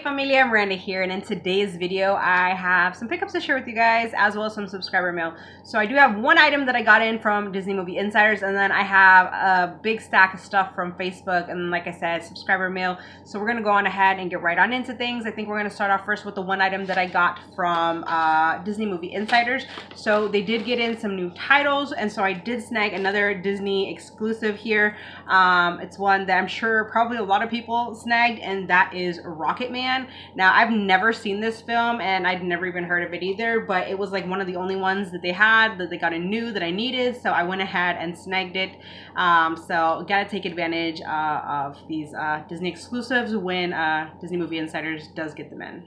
familia, Miranda here, and in today's video I have some pickups to share with you guys as well as some subscriber mail. So I do have one item that I got in from Disney Movie Insiders, and then I have a big stack of stuff from Facebook, and like I said, subscriber mail. So we're going to go on ahead and get right on into things. I think we're going to start off first with the one item that I got from Disney Movie Insiders. So they did get in some new titles, and so I did snag another Disney exclusive here. It's one that I'm sure probably a lot of people snagged, and that is Rocketman. Now, I've never seen this film, and I'd never even heard of it either, but it was like one of the only ones that they had that they got in new that I needed, so I went ahead and snagged it. So gotta take advantage of these Disney exclusives when Disney Movie Insiders does get them in.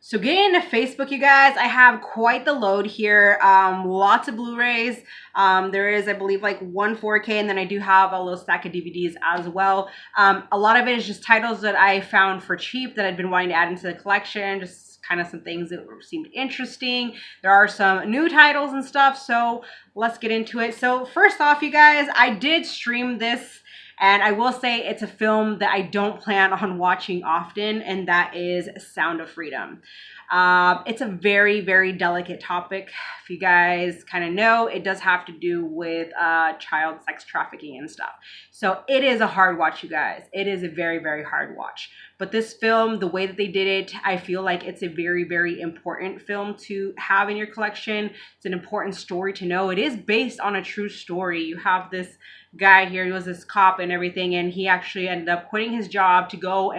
So getting into Facebook, you guys, I have quite the load here. Lots of Blu-rays. There is, I believe, like one 4K, and then I do have a little stack of DVDs as well. A lot of it is just titles that I found for cheap that I'd been wanting to add into the collection, just kind of some things that seemed interesting. There are some new titles and stuff, so let's get into it. So first off, you guys, I did stream this. And I will say it's a film that I don't plan on watching often, and that is Sound of Freedom. It's a very, very delicate topic. If you guys kind of know, it does have to do with child sex trafficking and stuff. So it is a hard watch, you guys. It is a very, very hard watch. But this film, the way that they did it, I feel like it's a very, very important film to have in your collection. It's an important story to know. It is based on a true story. You have this guy here, he was this cop and everything, and he actually ended up quitting his job to go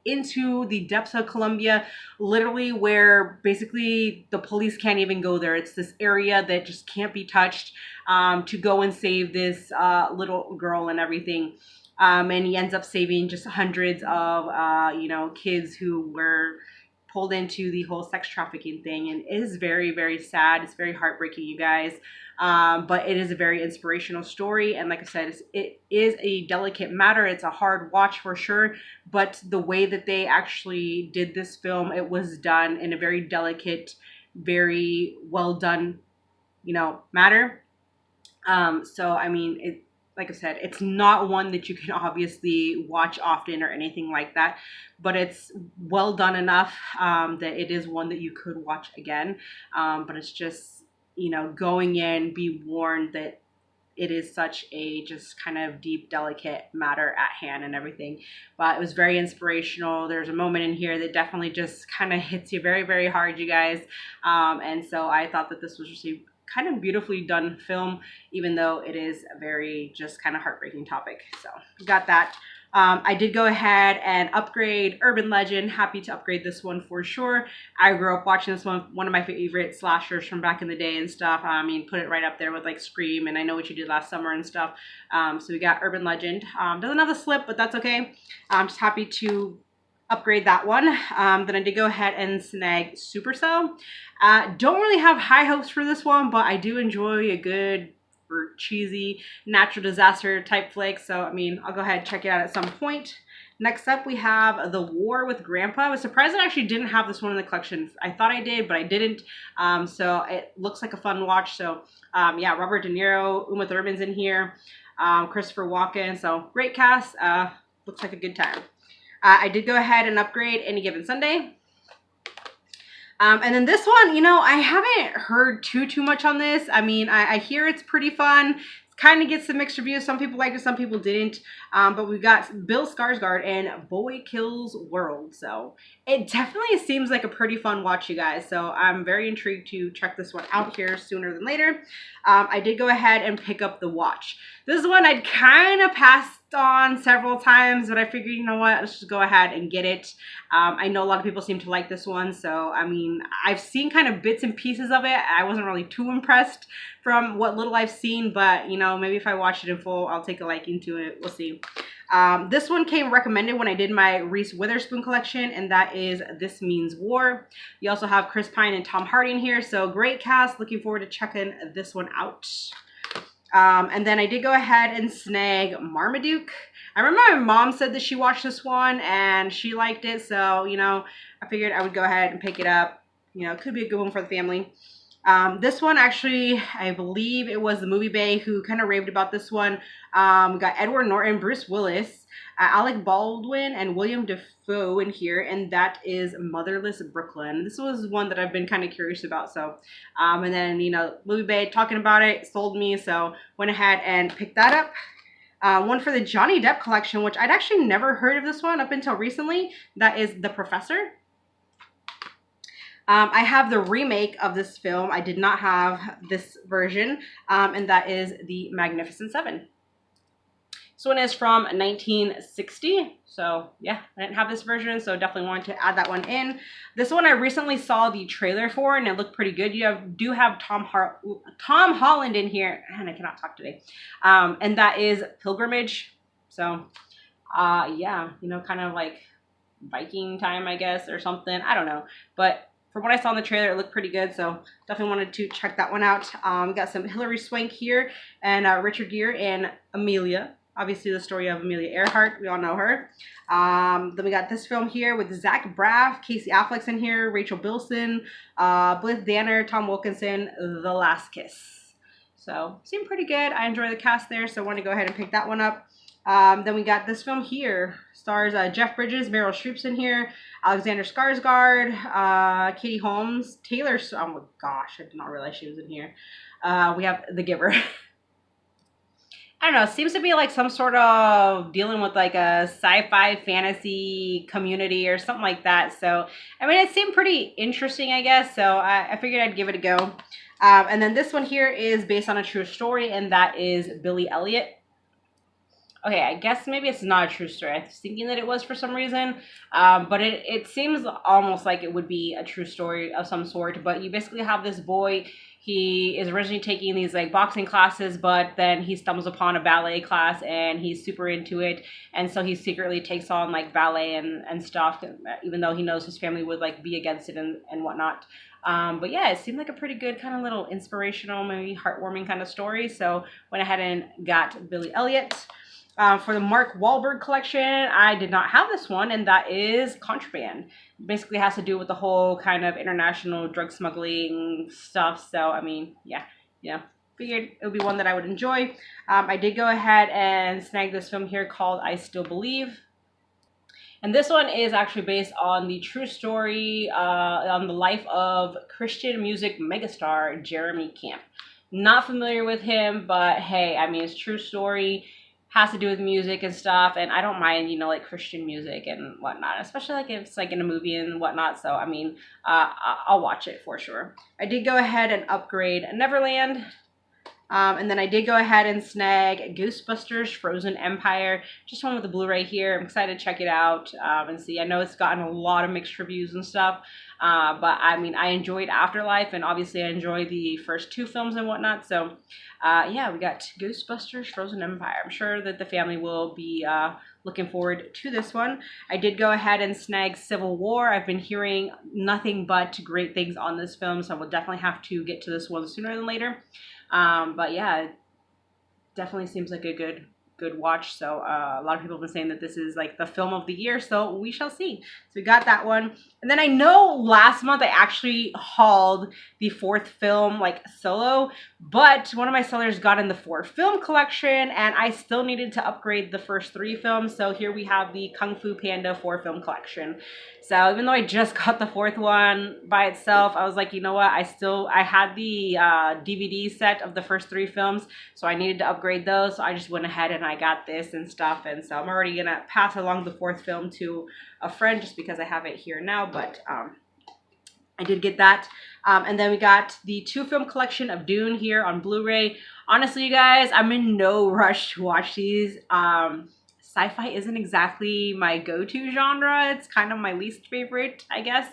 into the depths of Colombia, literally where basically the police can't even go there. It's this area that just can't be touched, to go and save this little girl and everything. And he ends up saving just hundreds of kids who were pulled into the whole sex trafficking thing, and it is very, very sad. It's very heartbreaking, you guys. But it is a very inspirational story, and like I said, it is a delicate matter. It's a hard watch for sure, but the way that they actually did this film, it was done in a very delicate, very well done, matter. So I mean, like I said, it's not one that you can obviously watch often or anything like that, but it's well done enough that it is one that you could watch again. But it's just, going in, be warned that it is such a just kind of deep, delicate matter at hand and everything. But it was very inspirational. There's a moment in here that definitely just kind of hits you very, very hard, you guys. And so I thought that this was just a kind of beautifully done film, even though it is a very just kind of heartbreaking topic. So got that. I did go ahead and upgrade Urban Legend. Happy to upgrade this one for sure. I grew up watching this one of my favorite slashers from back in the day and stuff. I mean, put it right up there with like Scream and I Know What You Did Last Summer and stuff. So we got Urban Legend. Doesn't have a slip, but that's okay. I'm just happy to upgrade that one. Then I did go ahead and snag Supercell. Don't really have high hopes for this one, but I do enjoy a good or cheesy natural disaster type flick. So, I mean, I'll go ahead and check it out at some point. Next up, we have The War with Grandpa. I was surprised I actually didn't have this one in the collection. I thought I did, but I didn't. So it looks like a fun watch. So, yeah, Robert De Niro, Uma Thurman's in here, Christopher Walken. So, great cast. Looks like a good time. I did go ahead and upgrade Any Given Sunday. And then this one, I haven't heard too much on this. I mean, I hear it's pretty fun. Kind of gets some mixed reviews. Some people liked it, some people didn't. But we've got Bill Skarsgård and Boy Kills World. So it definitely seems like a pretty fun watch, you guys. So I'm very intrigued to check this one out here sooner than later. I did go ahead and pick up The Watch. This one I'd kind of passed on several times, but I figured, you know what, let's just go ahead and get it. I know a lot of people seem to like this one, so I mean, I've seen kind of bits and pieces of it. I wasn't really too impressed from what little I've seen, but maybe if I watch it in full, I'll take a liking to it. We'll see. This one came recommended when I did my Reese Witherspoon collection, and that is This Means War. You also have Chris Pine and Tom Hardy in here, so great cast. Looking forward to checking this one out. And then I did go ahead and snag Marmaduke. I remember my mom said that she watched this one and she liked it, so I figured I would go ahead and pick it up. It could be a good one for the family. This one actually, I believe it was the Movie Bay who kind of raved about this one. We got Edward Norton, Bruce Willis, Alec Baldwin and William Dafoe in here, and that is Motherless Brooklyn. This was one that I've been kind of curious about. So, and then, you know, Movie Bay talking about it sold me, so went ahead and picked that up. One for the Johnny Depp collection, which I'd actually never heard of this one up until recently. That is The Professor. I have the remake of this film. I did not have this version, and that is The Magnificent Seven. This one is from 1960, so yeah, I didn't have this version, so definitely wanted to add that one in. This one I recently saw the trailer for, and it looked pretty good. You do have Tom Holland in here, and I cannot talk today, and that is Pilgrimage. So, yeah, you know, kind of like Viking time, I guess, or something. I don't know, but from what I saw in the trailer, it looked pretty good, so definitely wanted to check that one out. We got some Hilary Swank here, and Richard Gere and Amelia. Obviously, the story of Amelia Earhart. We all know her. Then we got this film here with Zach Braff, Casey Affleck's in here, Rachel Bilson, Blythe Danner, Tom Wilkinson, The Last Kiss. So, seemed pretty good. I enjoy the cast there, so I wanted to go ahead and pick that one up. Then we got this film here. Stars Jeff Bridges, Meryl Streep's in here, Alexander Skarsgård, Katie Holmes, Taylor. Oh my gosh, I did not realize she was in here. We have The Giver. I don't know, it seems to be like some sort of dealing with like a sci-fi fantasy community or something like that. So, I mean, it seemed pretty interesting, I guess. So I figured I'd give it a go. And then this one here is based on a true story, and that is Billy Elliot. Okay, I guess maybe it's not a true story. I was thinking that it was for some reason, but it seems almost like it would be a true story of some sort. But you basically have this boy. He is originally taking these like boxing classes, but then he stumbles upon a ballet class and he's super into it. And so he secretly takes on like ballet and stuff, even though he knows his family would like be against it and whatnot. But yeah, it seemed like a pretty good kind of little inspirational, maybe heartwarming kind of story. So went ahead and got Billy Elliot. For the Mark Wahlberg collection, I did not have this one, and that is Contraband. Basically has to do with the whole kind of international drug smuggling stuff. So, I mean, yeah, figured it would be one that I would enjoy. I did go ahead and snag this film here called I Still Believe. And this one is actually based on the true story on the life of Christian music megastar Jeremy Camp. Not familiar with him, but hey, I mean, it's true story. Has to do with music and stuff, and I don't mind, you know, like Christian music and whatnot, especially like if it's like in a movie and whatnot. So I mean, I'll watch it for sure. I did go ahead and upgrade Neverland, and then I did go ahead and snag Ghostbusters Frozen Empire, just one with the Blu-ray here. I'm excited to check it out and see. I know it's gotten a lot of mixed reviews and stuff, but I mean, I enjoyed Afterlife, and obviously I enjoyed the first two films and whatnot. So yeah, we got Ghostbusters Frozen Empire. I'm sure that the family will be looking forward to this one. I did go ahead and snag Civil War. I've been hearing nothing but great things on this film, so I will definitely have to get to this one sooner than later. But yeah, it definitely seems like a good watch. So a lot of people have been saying that this is like the film of the year, so we shall see. So we got that one. And then I know last month I actually hauled the fourth film like solo, but one of my sellers got in the 4 film collection, and I still needed to upgrade the first 3 films. So here we have the Kung Fu Panda 4 film collection. So even though I just got the 4th one by itself, I was like, you know what, I had the DVD set of the first 3 films, so I needed to upgrade those. So I just went ahead and I got this and stuff, and so I'm already gonna pass along the 4th film to a friend just because I have it here now. But I did get that. And then we got the 2 film collection of Dune here on Blu-ray. Honestly, you guys, I'm in no rush to watch these. Sci-fi isn't exactly my go-to genre. It's kind of my least favorite, I guess.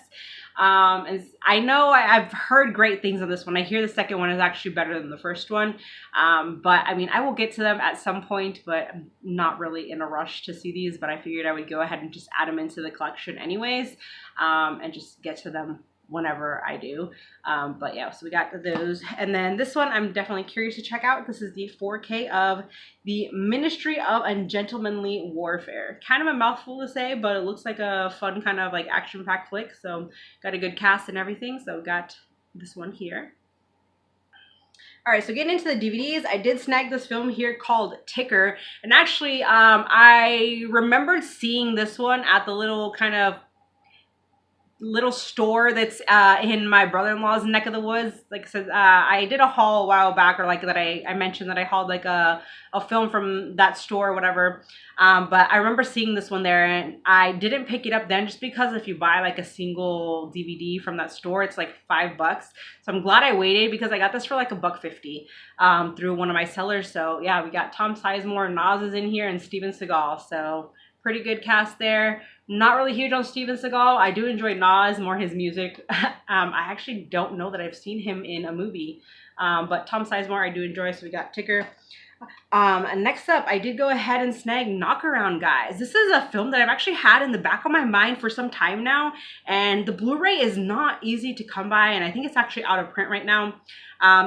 And I know I've heard great things on this one. I hear the second one is actually better than the first one. But I mean, I will get to them at some point, but I'm not really in a rush to see these. But I figured I would go ahead and just add them into the collection anyways, and just get to them whenever I do. But yeah, so we got those. And then this one I'm definitely curious to check out. This is the 4K of the Ministry of Ungentlemanly Warfare. Kind of a mouthful to say, but it looks like a fun kind of like action-packed flick. So got a good cast and everything. So got this one here. All right, so getting into the DVDs, I did snag this film here called Ticker. And actually, I remembered seeing this one at the little store that's in my brother-in-law's neck of the woods. Like I said, I did a haul a while back, or like that I mentioned that I hauled like a film from that store or whatever. But I remember seeing this one there, and I didn't pick it up then just because if you buy like a single DVD from that store, it's like $5. So I'm glad I waited because I got this for like $1.50 through one of my sellers. So yeah, we got Tom Sizemore, Nas is in here, and Steven Seagal. So pretty good cast there. Not really huge on Steven Seagal. I do enjoy Nas, more his music. I actually don't know that I've seen him in a movie. But Tom Sizemore I do enjoy, so we got Ticker. Next up, I did go ahead and snag Knockaround Guys. This is a film that I've actually had in the back of my mind for some time now, and the Blu-ray is not easy to come by, and I think it's actually out of print right now.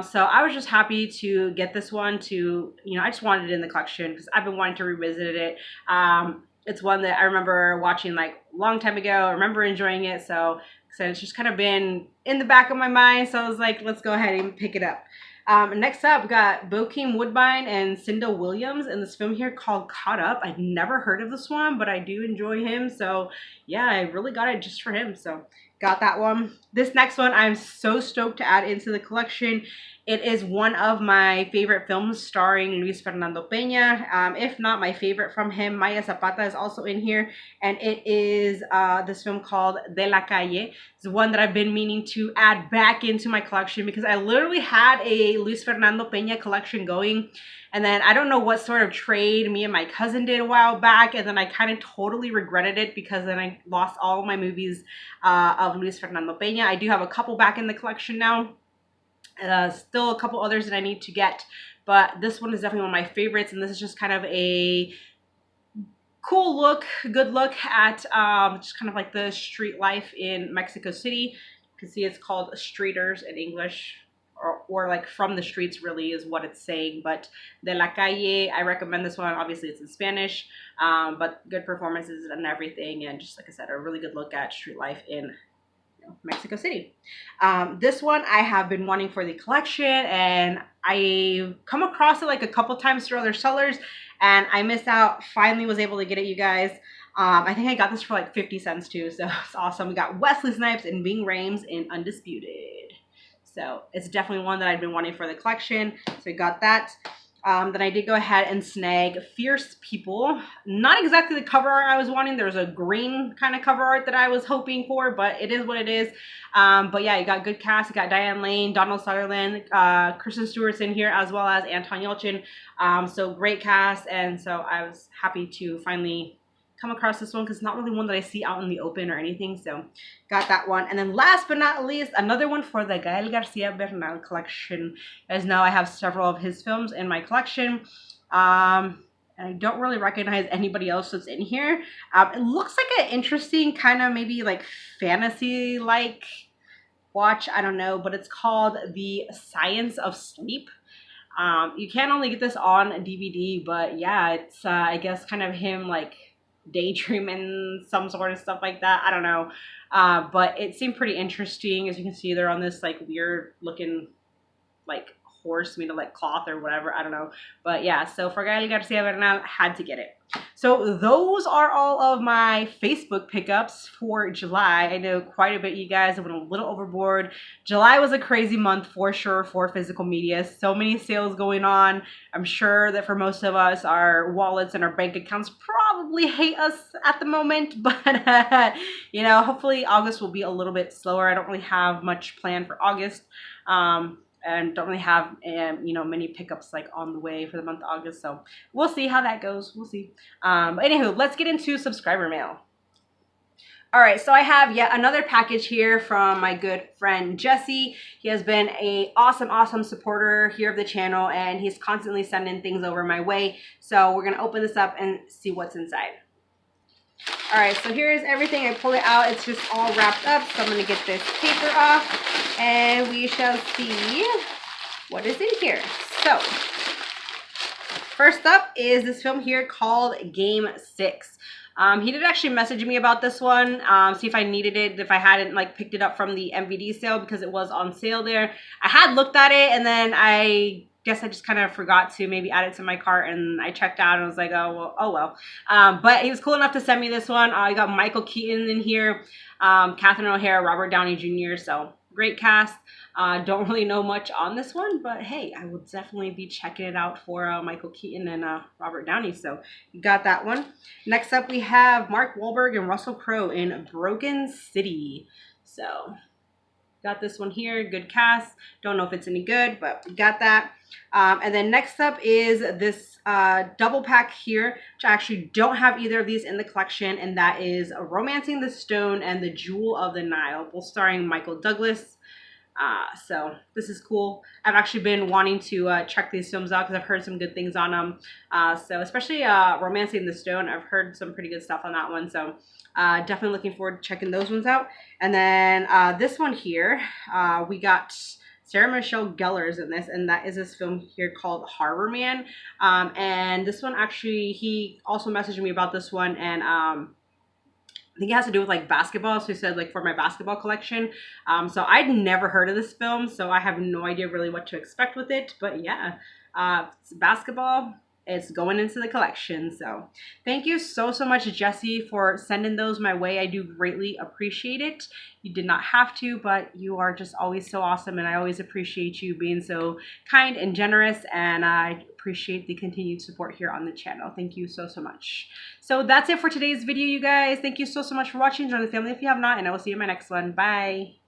So I was just happy to get this one to, I just wanted it in the collection because I've been wanting to revisit it. It's one that I remember watching like a long time ago. I remember enjoying it, so it's just kind of been in the back of my mind. So I was like, let's go ahead and pick it up. Next up, we got Bokeem Woodbine and Cinda Williams in this film here called Caught Up. I'd never heard of this one, but I do enjoy him. So yeah, I really got it just for him. So got that one. This next one, I'm so stoked to add into the collection. It is one of my favorite films starring Luis Fernando Peña. If not my favorite from him, Maya Zapata is also in here. And it is this film called De La Calle. It's one that I've been meaning to add back into my collection because I literally had a Luis Fernando Peña collection going. And then I don't know what sort of trade me and my cousin did a while back. And then I kind of totally regretted it because then I lost all of my movies of Luis Fernando Peña. I do have a couple back in the collection now. Still a couple others that I need to get, but this one is definitely one of my favorites, and this is just kind of a cool look, good look at just kind of like the street life in Mexico City. You can see it's called Streeters in English, or like From the Streets really is what it's saying, but De La Calle, I recommend this one. Obviously it's in Spanish, but good performances and everything, and just like I said, a really good look at street life in Mexico City. This one I have been wanting for the collection, and I come across it like a couple times through other sellers, and I missed out. Finally was able to get it, you guys. I think I got this for like 50 cents too, so it's awesome. We got Wesley Snipes and Ving Rhames in Undisputed. So it's definitely one that I've been wanting for the collection, so we got that. Then I did go ahead and snag Fierce People. Not exactly the cover art I was wanting. There was a green kind of cover art that I was hoping for, but it is what it is. But yeah, you got good cast. You got Diane Lane, Donald Sutherland, Kristen Stewart's in here, as well as Anton Yelchin. So great cast, and so I was happy to finally come across this one because it's not really one that I see out in the open or anything. So got that one. And then last but not least, another one for the Gael Garcia Bernal collection. As now I have several of his films in my collection. And I don't really recognize anybody else that's in here. It looks like an interesting kind of maybe like fantasy-like watch. I don't know, but it's called The Science of Sleep. You can only get this on DVD, but yeah, it's I guess kind of him like daydreaming, some sort of stuff like that. I don't know, but it seemed pretty interesting. As you can see, they're on this like weird looking like horse made of like cloth or whatever. I don't know, but yeah, so for Gael Garcia Bernal, had to get it. So those are all of my Facebook pickups for July. I know quite a bit, you guys. I went a little overboard. July was a crazy month for sure for physical media. So many sales going on. I'm sure that for most of us, our wallets and our bank accounts probably hate us at the moment. But, you know, hopefully August will be a little bit slower. I don't really have much planned for August. And don't really have, you know, many pickups like on the way for the month of August. So we'll see how that goes. We'll see. But anywho, let's get into subscriber mail. All right, so I have yet another package here from my good friend Jesse. He has been a awesome supporter here of the channel, and he's constantly sending things over my way. So we're gonna open this up and see what's inside. All right, so here's everything. I pull it out. It's just all wrapped up. So I'm going to get this paper off, and we shall see what is in here. So first up is this film here called Game 6. He did actually message me about this one, see if I needed it, if I hadn't like picked it up from the MVD sale because it was on sale there. I had looked at it and then I guess I just kind of forgot to maybe add it to my cart, and I checked out and was like, oh well. But he was cool enough to send me this one. I got Michael Keaton in here, Catherine O'Hara, Robert Downey Jr., so great cast. Don't really know much on this one, but hey, I will definitely be checking it out for Michael Keaton and Robert Downey. So you got that one. Next up, we have Mark Wahlberg and Russell Crowe in Broken City. So got this one here. Good cast. Don't know if it's any good, but we got that. And then next up is this double pack here, which I actually don't have either of these in the collection, and that is Romancing the Stone and The Jewel of the Nile, both starring Michael Douglas. So this is cool. I've actually been wanting to check these films out because I've heard some good things on them. So especially Romancing the Stone, I've heard some pretty good stuff on that one. So definitely looking forward to checking those ones out. And then this one here, we got Sarah Michelle Gellar is in this, and that is this film here called Harbor Man. And this one actually, he also messaged me about this one, and I think it has to do with like basketball. So he said like for my basketball collection. So I'd never heard of this film, so I have no idea really what to expect with it. But yeah, it's basketball. It's going into the collection. So thank you so much, Jesse, for sending those my way. I do greatly appreciate it. You did not have to, but you are just always so awesome, and I always appreciate you being so kind and generous, and I appreciate the continued support here on the channel. Thank you so much. So that's it for today's video, you guys. Thank you so much for watching. Join the family if you have not, and I will see you in my next one. Bye.